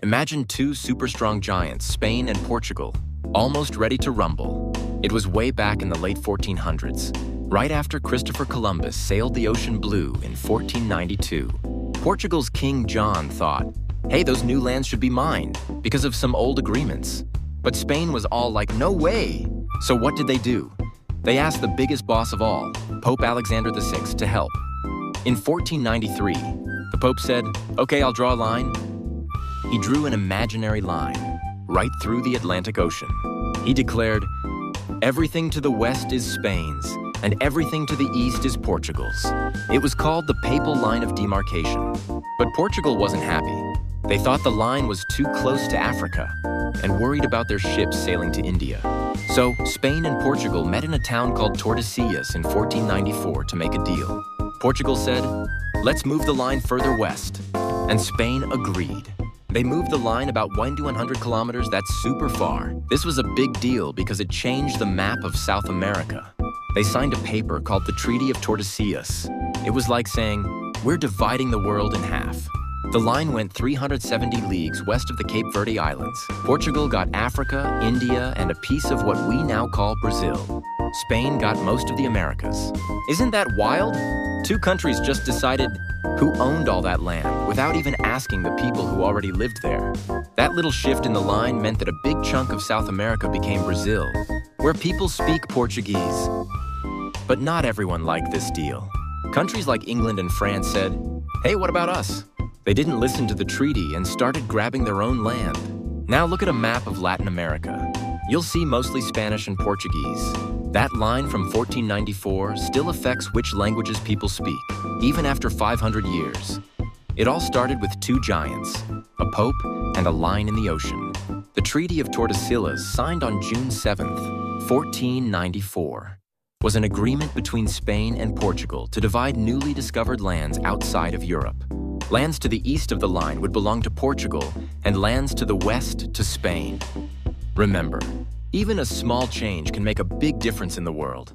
Imagine two super strong giants, Spain and Portugal, almost ready to rumble. It was way back in the late 1400s, right after Christopher Columbus sailed the ocean blue in 1492. Portugal's King John thought, hey, those new lands should be mine because of some old agreements. But Spain was all like, no way! So what did they do? They asked the biggest boss of all, Pope Alexander VI, to help. In 1493, the Pope said, okay, I'll draw a line. He drew an imaginary line right through the Atlantic Ocean. He declared, everything to the west is Spain's, and everything to the east is Portugal's. It was called the Papal Line of Demarcation. But Portugal wasn't happy. They thought the line was too close to Africa and worried about their ships sailing to India. So Spain and Portugal met in a town called Tordesillas in 1494 to make a deal. Portugal said, let's move the line further west. And Spain agreed. They moved the line about 1 to 100 kilometers, that's super far. This was a big deal because it changed the map of South America. They signed a paper called the Treaty of Tordesillas. It was like saying, we're dividing the world in half. The line went 370 leagues west of the Cape Verde Islands. Portugal got Africa, India, and a piece of what we now call Brazil. Spain got most of the Americas. Isn't that wild? Two countries just decided who owned all that land without even asking the people who already lived there. That little shift in the line meant that a big chunk of South America became Brazil, where people speak Portuguese. But not everyone liked this deal. Countries like England and France said, hey, what about us? They didn't listen to the treaty and started grabbing their own land. Now look at a map of Latin America. You'll see mostly Spanish and Portuguese. That line from 1494 still affects which languages people speak, even after 500 years. It all started with two giants, a pope and a line in the ocean. The Treaty of Tordesillas, signed on June 7th, 1494, was an agreement between Spain and Portugal to divide newly discovered lands outside of Europe. Lands to the east of the line would belong to Portugal, and lands to the west to Spain. Remember, even a small change can make a big difference in the world.